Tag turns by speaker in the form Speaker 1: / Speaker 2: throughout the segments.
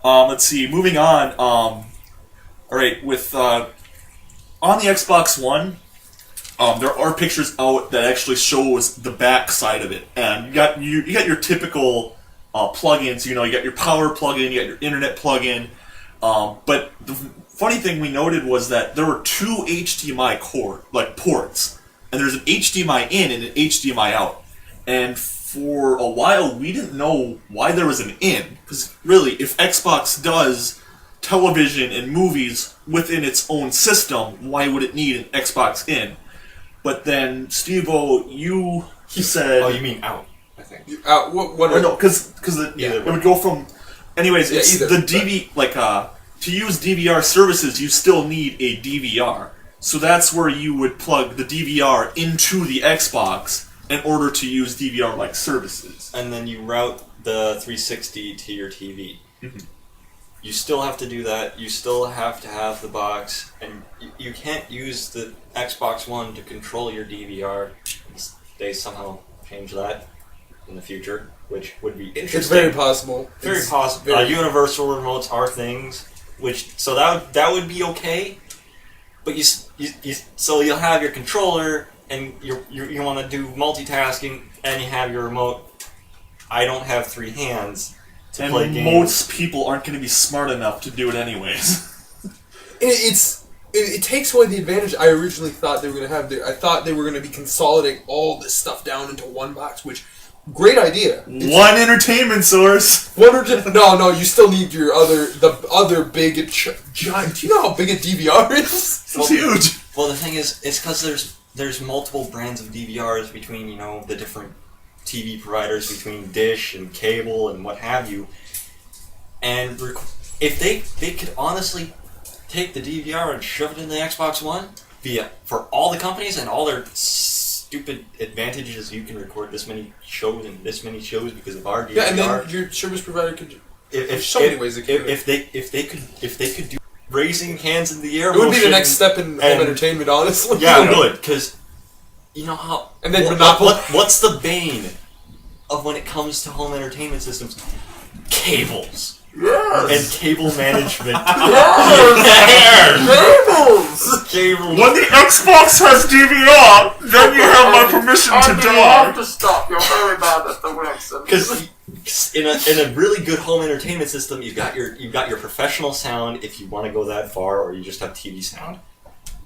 Speaker 1: Let's see. Moving on. All right, with on the Xbox One, there are pictures out that actually shows the back side of it, and you got your typical plugins. You got your power plugin, you got your internet plugin. But the funny thing we noted was that there were two HDMI ports, and there's an HDMI in and an HDMI out. And for a while, we didn't know why there was an in, because really, if Xbox does television and movies within its own system, why would it need an Xbox in? But then, Steve-O, you said...
Speaker 2: Oh, you mean out, I think.
Speaker 1: No, because it would go from... Anyways, it's the DV... to use DVR services, you still need a DVR. So that's where you would plug the DVR into the Xbox in order to use DVR-like services.
Speaker 2: And then you route the 360 to your TV. Mm-hmm. You still have to do that. You still have to have the box, and you can't use the Xbox One to control your DVR. They somehow change that in the future, which would be interesting.
Speaker 3: It's very possible.
Speaker 2: Very possible. Universal remotes are things, so that would be okay. But so you'll have your controller, and you want to do multitasking, and you have your remote. I don't have 3 hands.
Speaker 1: And most people aren't going to be smart enough to do it anyways.
Speaker 3: It takes away the advantage I originally thought they were going to have. I thought they were going to be consolidating all this stuff down into one box, which, great idea.
Speaker 1: One entertainment source.
Speaker 3: No, you still need the other big giant. Do you know how big a DVR is?
Speaker 1: It's huge.
Speaker 2: Well, the thing is, it's because there's multiple brands of DVRs between the different TV providers, between dish and cable and what have you, and if they could honestly take the DVR and shove it in the Xbox One for all the companies and all their stupid advantages, you can record this many shows and this many shows because of our DVR.
Speaker 3: Yeah, and then your service provider could. There's so many ways they could.
Speaker 2: If they could do raising hands in the air,
Speaker 3: it would be the next step in home entertainment, honestly.
Speaker 2: Yeah, it would, because. You know how...
Speaker 3: And then
Speaker 2: what's the bane of when it comes to home entertainment systems? Cables.
Speaker 3: Yes.
Speaker 2: And cable management.
Speaker 3: Cables.
Speaker 1: When the Xbox has DVR, then you have my permission to die.
Speaker 3: I have to stop. You're very bad at the Wilson.
Speaker 2: Because in a really good home entertainment system, you've got your professional sound if you want to go that far, or you just have TV sound.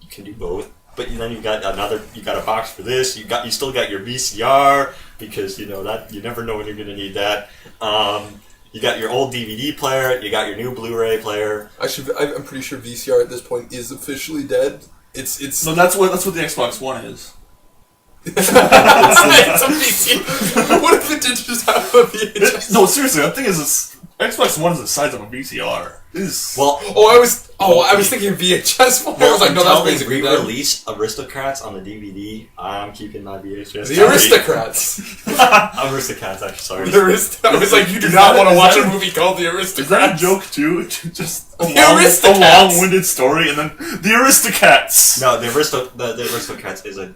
Speaker 2: You can do both. But then you got a box for this. You still got your VCR because that you never know when you're going to need that. You got your old DVD player. You got your new Blu-ray player.
Speaker 3: I'm pretty sure VCR at this point is officially dead. It's
Speaker 1: no, that's what the Xbox One is.
Speaker 3: It's a VCR. What if it did just have a VHS?
Speaker 1: No, seriously, the thing is, Xbox One is the size of a VCR.
Speaker 3: I was thinking VHS. I was like, no, that's basically dead.
Speaker 2: Release Aristocrats on the DVD. I'm keeping my VHS.
Speaker 3: The Aristocrats.
Speaker 2: Aristocats, actually, sorry.
Speaker 3: I was like, you do not want to watch a movie called The Aristocrats.
Speaker 1: Is that a joke too? Just a
Speaker 3: long-winded
Speaker 1: story, and then the Aristocats.
Speaker 2: No, the Aristocrats is a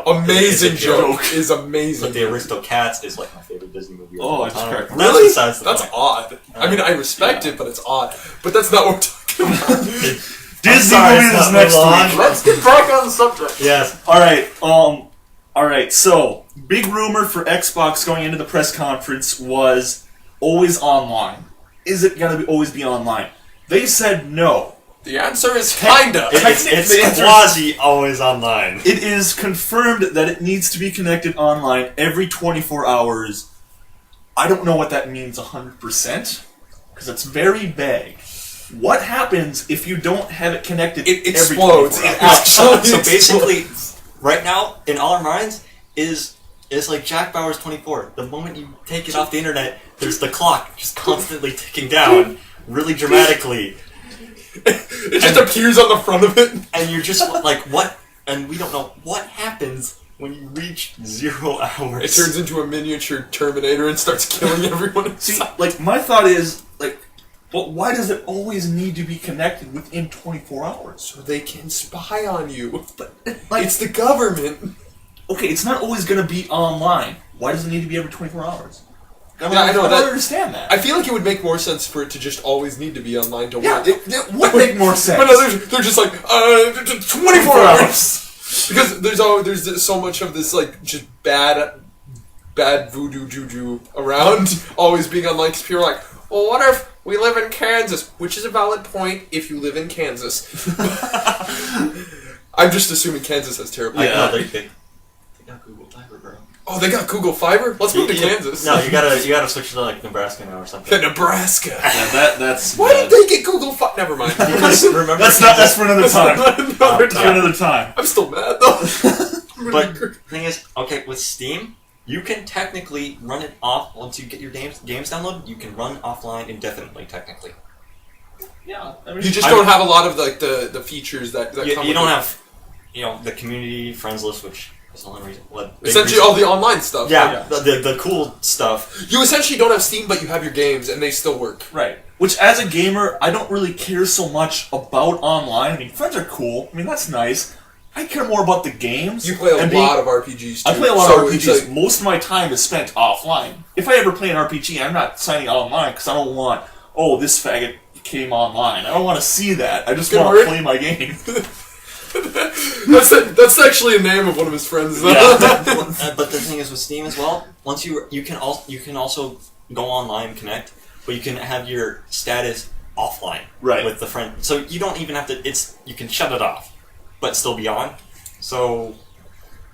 Speaker 3: amazing joke. Is amazing.
Speaker 2: But the Aristocats is like my favorite Disney movie.
Speaker 1: Oh, I just cracked.
Speaker 3: Really? That's odd. I mean, I respect it, but it's odd. But that's not what we're talking about.
Speaker 1: Disney movies next week.
Speaker 3: Let's get back on the subject.
Speaker 1: Yes. All right. So, big rumor for Xbox going into the press conference was always online. Is it going to always be online? They said no.
Speaker 3: The answer is kinda.
Speaker 2: It's quasi always online.
Speaker 1: It is confirmed that it needs to be connected online every 24 hours. I don't know what that means 100%, because it's very vague. What happens if you don't have it connected?
Speaker 3: It explodes.
Speaker 1: Every 24 hours?
Speaker 2: So basically, right now, in all our minds, is like Jack Bauer's 24. The moment you take it off the internet, there's the clock just constantly ticking down, really dramatically.
Speaker 3: It just appears on the front of it.
Speaker 2: And you're just like, what? And we don't know what happens when you reach 0 hours.
Speaker 3: It turns into a miniature Terminator and starts killing everyone.
Speaker 1: See, my thought is, but why does it always need to be connected within 24 hours?
Speaker 3: So they can spy on you. But it's the government.
Speaker 1: Okay, it's not always going to be online. Why does it need to be every 24 hours? I don't understand that.
Speaker 3: I feel like it would make more sense for it to just always need to be online to
Speaker 1: Yeah,
Speaker 3: work.
Speaker 1: it would make more sense.
Speaker 3: But no, they're just like 24 hours because there's so much of this like just bad voodoo juju around always being online because people are like, well, what if we live in Kansas? Which is a valid point if you live in Kansas. I'm just assuming Kansas has terrible.
Speaker 2: No, they got Google Fiber, bro.
Speaker 3: Oh, they got Google Fiber? Let's move to Kansas.
Speaker 2: No, you gotta switch to like Nebraska now or something.
Speaker 3: Nebraska.
Speaker 1: Yeah, that's
Speaker 3: Why did they get Google Fiber? Never mind.
Speaker 2: Because remember,
Speaker 1: that's for another time. For another time.
Speaker 3: I'm still mad though.
Speaker 2: But the thing is, okay, with Steam, you can technically run it off once you get your games downloaded. You can run offline indefinitely, technically.
Speaker 1: Yeah, I mean,
Speaker 3: you just don't have a lot of like the features that come.
Speaker 2: You don't have, the community friends list, which is the only reason.
Speaker 3: Essentially, all the online stuff.
Speaker 2: Yeah, the cool stuff.
Speaker 3: You essentially don't have Steam, but you have your games, and they still work.
Speaker 1: Right. Which, as a gamer, I don't really care so much about online. I mean, friends are cool. I mean, that's nice. I care more about the games.
Speaker 3: You play a lot of RPGs, too.
Speaker 1: I play a lot of RPGs. Like, most of my time is spent offline. If I ever play an RPG, I'm not signing online because I don't want, this faggot came online. I don't want to see that. I just want to play my game.
Speaker 3: That's actually a name of one of his friends.
Speaker 2: Yeah. But the thing is with Steam as well, once you can also go online and connect, but you can have your status offline with the friend. So you don't even have to. You can shut it off, but still be on. So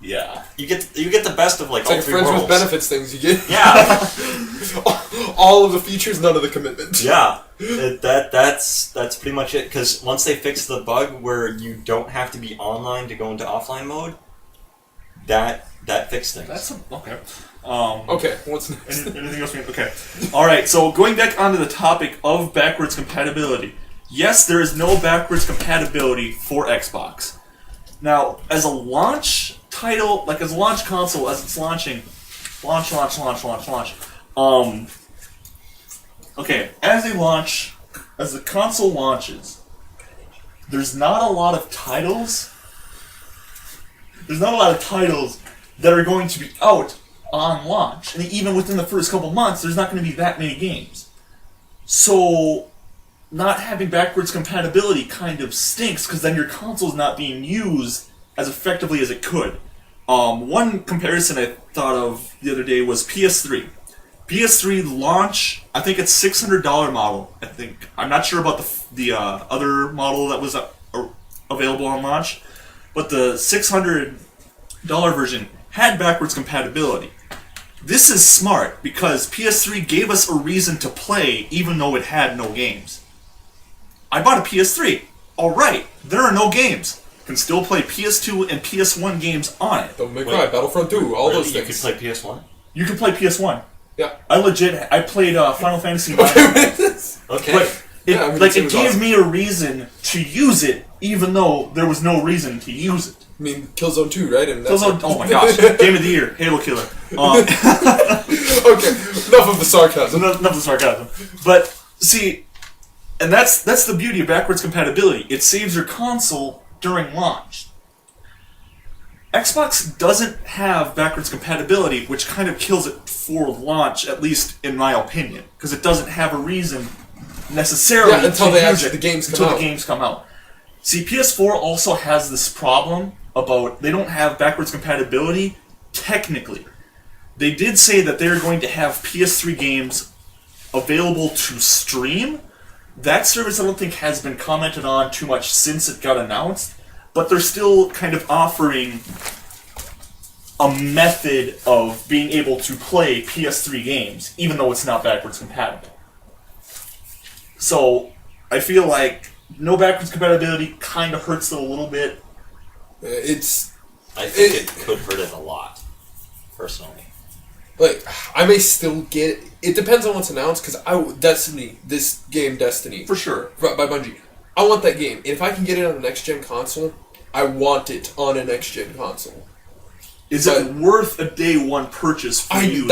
Speaker 1: yeah,
Speaker 2: you get the best of like
Speaker 3: it's
Speaker 2: all
Speaker 3: like
Speaker 2: three
Speaker 3: friends
Speaker 2: worlds.
Speaker 3: with benefits things you get.
Speaker 2: Yeah.
Speaker 3: All of the features, none of the commitment.
Speaker 2: Yeah, that's pretty much it. Because once they fix the bug where you don't have to be online to go into offline mode, that fixed things.
Speaker 1: That's okay.
Speaker 3: Okay, what's next?
Speaker 1: Anything else? Okay. All right. So going back onto the topic of backwards compatibility. Yes, there is no backwards compatibility for Xbox. Now, as a launch title, like as a launch console, as it's launching, launch. Okay, as the console launches, there's not a lot of titles. There's not a lot of titles that are going to be out on launch, and even within the first couple months, there's not going to be that many games. So, not having backwards compatibility kind of stinks because then your console's not being used as effectively as it could. One comparison I thought of the other day was PS3. PS3 launch, I think it's $600 model. I'm not sure about the other model that was available on launch, but the $600 version had backwards compatibility. This is smart because PS3 gave us a reason to play even though it had no games. I bought a PS3. Alright, there are no games. Can still play PS2 and PS1 games on it.
Speaker 3: Don't make cry, Battlefront 2, all those things.
Speaker 2: You could play PS1?
Speaker 1: You can play PS1.
Speaker 3: Yeah.
Speaker 1: I played Final Fantasy IX.
Speaker 2: Okay.
Speaker 1: But it gave me a reason to use it, even though there was no reason to use it.
Speaker 3: I mean, Killzone 2, right? And
Speaker 1: Killzone, oh my gosh. Game of the Year, Halo Killer.
Speaker 3: Okay, enough of the sarcasm.
Speaker 1: Enough of the sarcasm. But, see, and that's the beauty of backwards compatibility. It saves your console during launch. Xbox doesn't have backwards compatibility, which kind of kills it for launch, at least in my opinion, because it doesn't have a reason necessarily
Speaker 3: until the
Speaker 1: games come out. See, PS4 also has this problem about they don't have backwards compatibility technically. They did say that they're going to have PS3 games available to stream. That service I don't think has been commented on too much since it got announced, but they're still kind of offering a method of being able to play PS3 games, even though it's not backwards compatible. So, I feel like no backwards compatibility kind of hurts it a little bit.
Speaker 2: I think it could hurt it a lot, personally.
Speaker 3: Like, I may still get it. It depends on what's announced, because this game, Destiny.
Speaker 1: For sure.
Speaker 3: By Bungie. I want that game. If I can get it on a next-gen console, I want it on a next-gen console.
Speaker 1: Is it worth a day one purchase for you?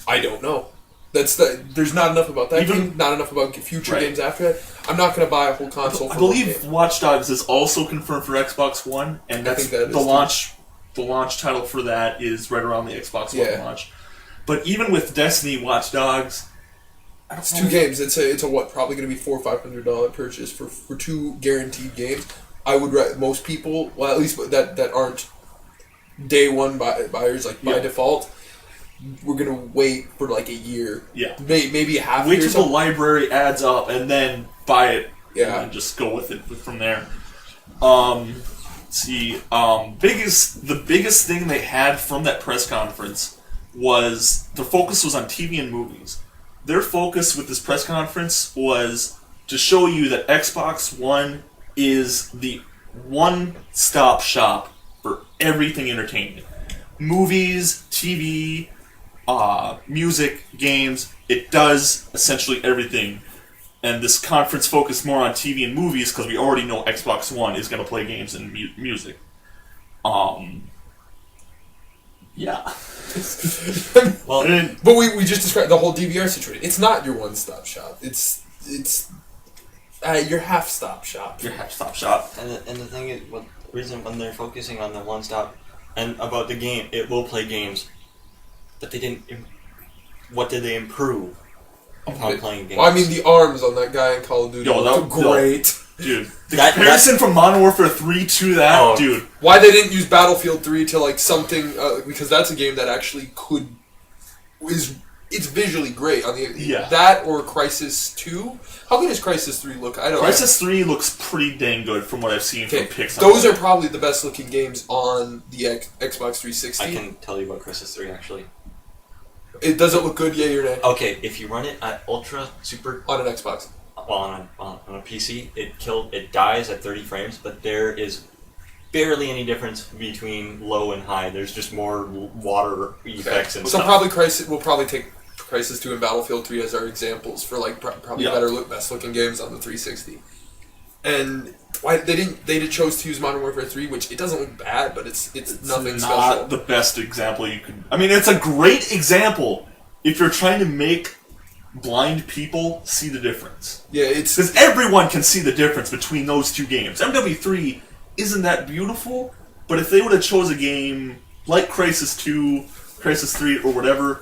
Speaker 3: I don't know. There's not enough about that game, not enough about future games after that. I'm not going to buy a whole console for
Speaker 1: I believe Watch Dogs is also confirmed for Xbox One, and that's the launch title for that is right around the Xbox One launch. But even with Destiny, Watch Dogs, I don't
Speaker 3: It's
Speaker 1: know.
Speaker 3: 2 games. It's a what? Probably going to be $400 or $500 purchase for 2 guaranteed games. I would most people, well, at least that aren't day one buyers like by
Speaker 1: Yeah.
Speaker 3: default. We're gonna wait for like a year.
Speaker 1: Yeah.
Speaker 3: Maybe a half.
Speaker 1: Wait
Speaker 3: year or
Speaker 1: till the
Speaker 3: something.
Speaker 1: library adds up and then buy it.
Speaker 3: Yeah.
Speaker 1: And just go with it from there. Let's see. The biggest thing they had from that press conference was their focus was on TV and movies. Their focus with this press conference was to show you that Xbox One is the one-stop shop for everything entertainment. Movies, TV, music, games. It does essentially everything. And this conference focused more on TV and movies because we already know Xbox One is going to play games and music. Yeah.
Speaker 2: Well,
Speaker 3: But we just described the whole DVR situation. It's not your one-stop shop. It's your half-stop shop.
Speaker 1: Your half-stop shop.
Speaker 2: and the thing is, the reason when they're focusing on the one stop and about the game, it will play games, but they didn't. What did they improve upon playing games?
Speaker 3: Well, I mean, the arms on that guy in Call of Duty
Speaker 1: Yo,
Speaker 3: look
Speaker 1: that-
Speaker 3: great.
Speaker 1: Dude, the
Speaker 2: That-
Speaker 1: comparison from Modern Warfare 3 to that,
Speaker 2: Oh.
Speaker 1: dude.
Speaker 3: Why they didn't use Battlefield 3 to like something because that's a game that actually it's visually great on the
Speaker 1: Yeah.
Speaker 3: that or Crisis 2. How good does Crisis 3 look? I don't
Speaker 1: Crisis 3 looks pretty dang good from what I've seen
Speaker 3: know.
Speaker 1: from pics.
Speaker 3: Those are probably the best looking games on the Xbox 360.
Speaker 2: I can tell you about Crisis 3 actually.
Speaker 3: It doesn't look good, yay or nay,
Speaker 2: Okay, if you run it at ultra super
Speaker 3: on an Xbox.
Speaker 2: on a PC, it dies at 30 frames, but there is barely any difference between low and high. There's just more water effects and
Speaker 3: So
Speaker 2: stuff.
Speaker 3: probably we'll probably take Crisis 2 and Battlefield 3 as our examples for like probably
Speaker 1: Yeah.
Speaker 3: best looking games on the 360. And why they chose to use Modern Warfare 3, which it doesn't look bad, but it's nothing
Speaker 1: not
Speaker 3: special.
Speaker 1: the best example you could. I mean, it's a great example if you're trying to make blind people see the difference.
Speaker 3: Yeah, it's
Speaker 1: Because everyone can see the difference between those two games. MW3 isn't that beautiful, but if they would have chose a game like Crisis 2, Crisis 3, or whatever,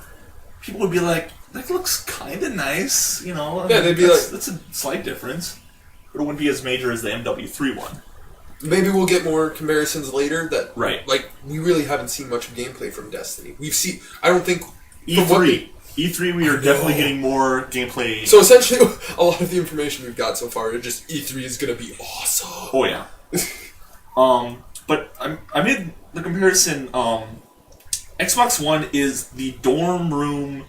Speaker 1: people would be like, that looks kind of nice, you know?
Speaker 3: Yeah, they'd be
Speaker 1: that's a slight difference. But it wouldn't be as major as the MW3 one.
Speaker 3: maybe we'll get more comparisons later. That
Speaker 1: Right.
Speaker 3: like we really haven't seen much gameplay from Destiny. We've seen. I don't think
Speaker 1: E3. E3, we are definitely getting more gameplay.
Speaker 3: So essentially, a lot of the information we've got so far, it just E3 is gonna be awesome.
Speaker 1: Oh, yeah. But I made the comparison. Xbox One is the dorm room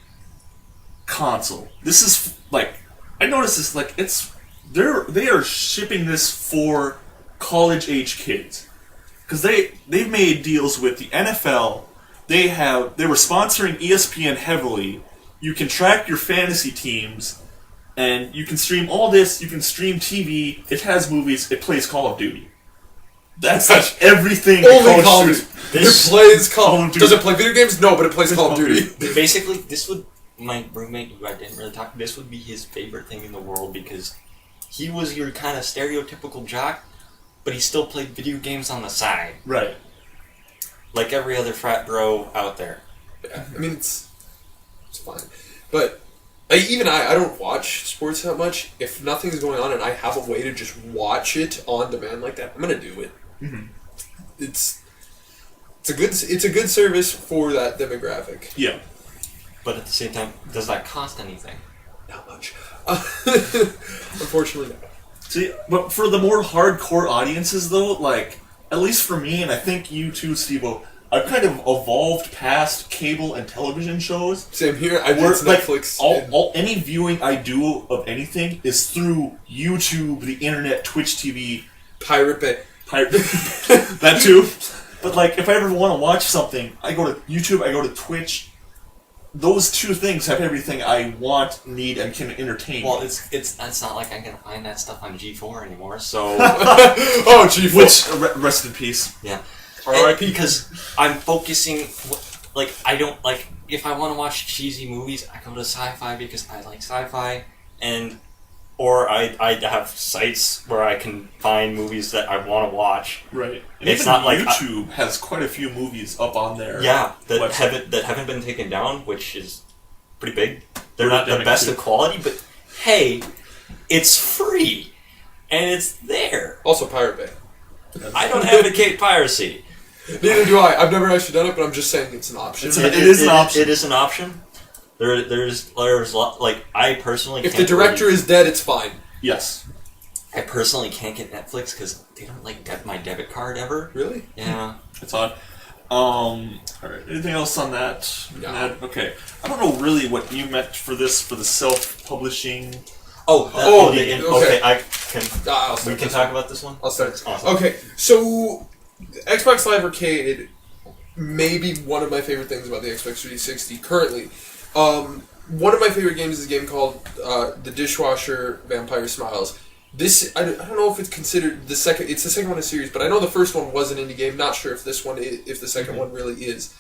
Speaker 1: console. This is like I noticed this like they are shipping this for college age kids because they've made deals with the NFL. They were sponsoring ESPN heavily. You can track your fantasy teams, and you can stream all this. You can stream TV. It has movies. It plays Call of Duty. That's like everything.
Speaker 3: Only Call of Duty.
Speaker 2: This-
Speaker 3: It plays Call
Speaker 1: Call of
Speaker 3: of
Speaker 1: Duty.
Speaker 3: Does it play video games? No, but it plays Call of Duty.
Speaker 2: Basically, this would my roommate, who I didn't really talk. This would be his favorite thing in the world because he was your kind of stereotypical jock, but he still played video games on the side,
Speaker 1: Right.
Speaker 2: like every other frat bro out there.
Speaker 3: Yeah, I mean it's fine, but I don't watch sports that much. If nothing's going on and I have a way to just watch it on demand like that, I'm gonna do it.
Speaker 1: Mm-hmm.
Speaker 3: It's a good service for that demographic.
Speaker 1: Yeah.
Speaker 2: But at the same time, does that cost anything?
Speaker 3: Not much, unfortunately. No.
Speaker 1: See, but for the more hardcore audiences, though, like at least for me, and I think you too, Steve-O, I've kind of evolved past cable and television shows.
Speaker 3: Same here. I
Speaker 1: Where,
Speaker 3: did
Speaker 1: like,
Speaker 3: Netflix.
Speaker 1: all any viewing I do of anything is through YouTube, the internet, Twitch TV,
Speaker 3: Pirate Bay.
Speaker 1: that too. But like, if I ever want to watch something, I go to YouTube, I go to Twitch. Those two things have everything I want, need, and can entertain.
Speaker 2: Well, it's not like I can find that stuff on G4 anymore. So
Speaker 3: Oh, gee,
Speaker 1: which rest in peace.
Speaker 2: yeah,
Speaker 3: R.I.P.
Speaker 2: because I'm focusing. Like I don't like if I want to watch cheesy movies, I go to sci-fi because I like sci-fi, and or I have sites where I can find movies that I want to watch.
Speaker 1: Right. And
Speaker 2: It's
Speaker 1: even
Speaker 2: not like
Speaker 1: YouTube has quite a few movies up on there.
Speaker 2: Yeah, that
Speaker 1: website.
Speaker 2: haven't been taken down, which is pretty big. They're not the
Speaker 1: Pandemic
Speaker 2: best
Speaker 1: too.
Speaker 2: of quality, but hey, it's free and it's there.
Speaker 3: Also, Pirate Bay.
Speaker 2: I don't advocate piracy.
Speaker 3: Neither do I. I've never actually done it, but I'm just saying it's an option.
Speaker 1: It is an option.
Speaker 2: It is an option. There's like I personally.
Speaker 3: If the
Speaker 2: can't
Speaker 3: director
Speaker 2: really-
Speaker 3: is dead, it's fine.
Speaker 1: Yes.
Speaker 2: I personally can't get Netflix because they don't like my debit card ever.
Speaker 3: Really?
Speaker 2: Yeah.
Speaker 1: It's odd. Alright. Anything else on that?
Speaker 3: No.
Speaker 1: Ned? Okay. I don't know really what you meant for this, for the self-publishing.
Speaker 3: Okay.
Speaker 2: I can.
Speaker 3: I'll
Speaker 2: We
Speaker 3: start
Speaker 2: can
Speaker 3: this
Speaker 2: talk
Speaker 3: one.
Speaker 2: about this one.
Speaker 3: I'll start.
Speaker 2: Awesome.
Speaker 3: Okay, so Xbox Live Arcade may be one of my favorite things about the Xbox 360 currently. One of my favorite games is a game called The Dishwasher Vampire Smiles. This I don't know if it's considered the second. It's the second one in a series, but I know the first one was an indie game. Not sure if this one if the second one really is.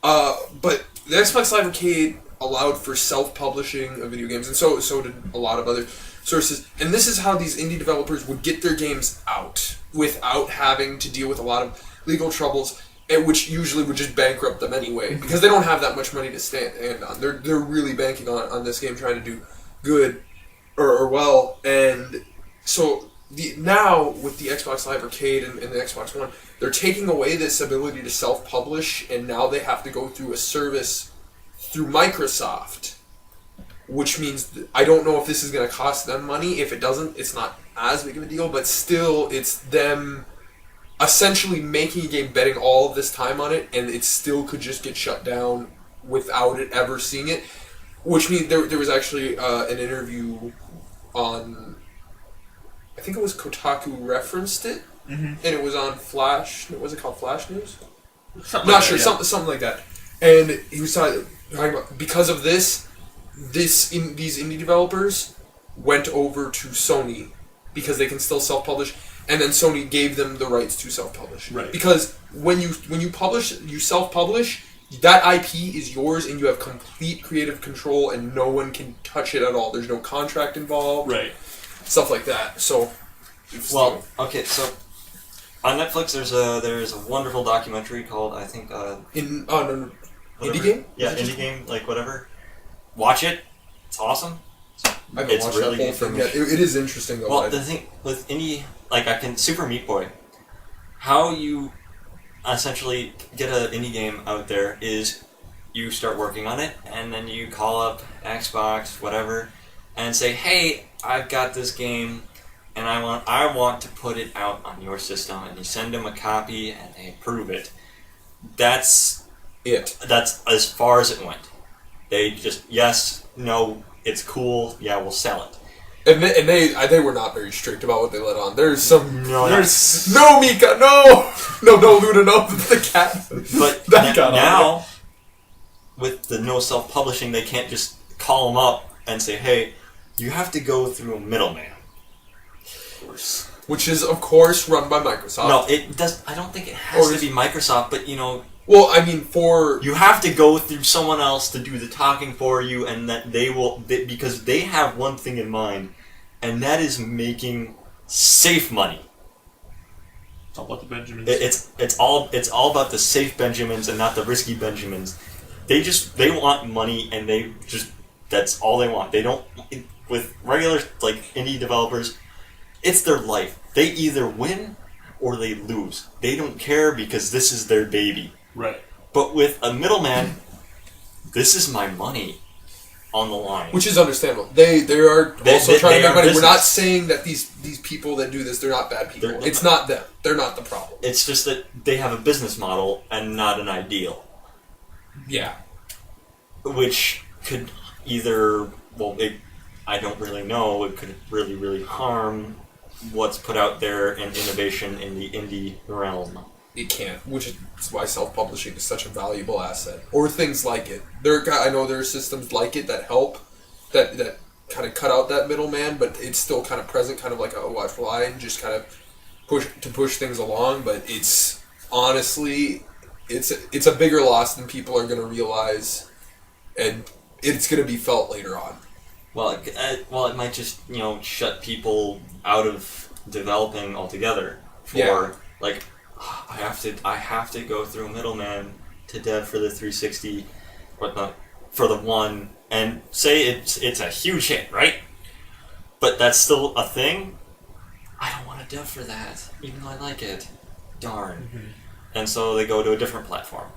Speaker 3: But the Xbox Live Arcade allowed for self-publishing of video games, and so did a lot of other sources. And this is how these indie developers would get their games out without having to deal with a lot of legal troubles, and which usually would just bankrupt them anyway, because they don't have that much money to stand on. They're really banking on this game trying to do good or well, and so now with the Xbox Live Arcade and the Xbox One, they're taking away this ability to self-publish, and now they have to go through a service through Microsoft, which means I don't know if this is going to cost them money. If it doesn't, it's not as big of a deal, but still, it's them essentially making a game, betting all of this time on it, and it still could just get shut down without it ever seeing it, which means there was actually an interview on, I think it was Kotaku referenced it, and it was on Flash. Was it called Flash News?
Speaker 1: Something
Speaker 3: Not
Speaker 1: like
Speaker 3: sure,
Speaker 1: that, yeah.
Speaker 3: something like that. And he was talking about because of this, these indie developers went over to Sony because they can still self-publish, and then Sony gave them the rights to self-publish.
Speaker 1: Right.
Speaker 3: Because when you publish, you self-publish, that IP is yours, and you have complete creative control, and no one can touch it at all. There's no contract involved.
Speaker 1: Right.
Speaker 3: Stuff like that. So,
Speaker 2: Well, okay, so on Netflix there's a wonderful documentary called I think
Speaker 3: no,
Speaker 2: whatever.
Speaker 3: indie game.
Speaker 2: Yeah, indie game, like whatever. Watch it. It's awesome.
Speaker 3: I haven't
Speaker 2: It's
Speaker 3: watched
Speaker 2: really
Speaker 3: that whole
Speaker 2: good for
Speaker 3: thing
Speaker 2: me.
Speaker 3: yet. It is interesting though.
Speaker 2: Well, the thing with indie, like I can Super Meat Boy, how you essentially get an indie game out there is you start working on it, and then you call up Xbox, whatever, and say, "Hey, I've got this game, and I want to put it out on your system," and you send them a copy, and they approve it. That's as far as it went. They just yes, no, it's cool, yeah, we'll sell it.
Speaker 3: And they were not very strict about what they let on. There's some
Speaker 1: There's
Speaker 3: no Mika, no Luna, no the cat.
Speaker 2: But
Speaker 3: That got on
Speaker 2: now, with the no self-publishing, they can't just call them up and say, "Hey, you have to go through a middleman."
Speaker 3: Which is of course run by Microsoft.
Speaker 2: No, it does. I don't think it has
Speaker 3: Or
Speaker 2: to
Speaker 3: is-
Speaker 2: be Microsoft, but
Speaker 3: Well, I mean for
Speaker 2: you have to go through someone else to do the talking for you, and that because they have one thing in mind, and that is making safe money.
Speaker 1: It's all about the Benjamins.
Speaker 2: It's all about the safe Benjamins and not the risky Benjamins. They want money, and that's all they want. They don't with regular like indie developers. It's their life. They either win or they lose. They don't care because this is their baby.
Speaker 1: Right.
Speaker 2: But with a middleman, this is my money on the line.
Speaker 3: which is understandable. They are also trying
Speaker 2: they
Speaker 3: to make
Speaker 2: are
Speaker 3: money. We're not
Speaker 2: business.
Speaker 3: saying that these people that do this, they're not bad people.
Speaker 2: They're-
Speaker 3: It's not them. They're not the problem.
Speaker 2: It's just that they have a business model and not an ideal,
Speaker 3: Yeah.
Speaker 2: which could either I don't really know. It could really, really harm what's put out there in innovation in the indie realm.
Speaker 3: It can't, which is why self-publishing is such a valuable asset. Or things like it. I know there are systems like it that help, that kind of cut out that middleman, but it's still kind of present, kind of like a watch line, just kind of push things along. But it's honestly, it's a bigger loss than people are going to realize, and it's going to be felt later on.
Speaker 2: Well, it might just shut people out of developing altogether. For
Speaker 3: Yeah.
Speaker 2: like, I have to go through a middleman to dev for the 360, whatnot, for the one, and say it's a huge hit, right? But that's still a thing. I don't want to dev for that, even though I like it. Darn. And so they go to a different platform.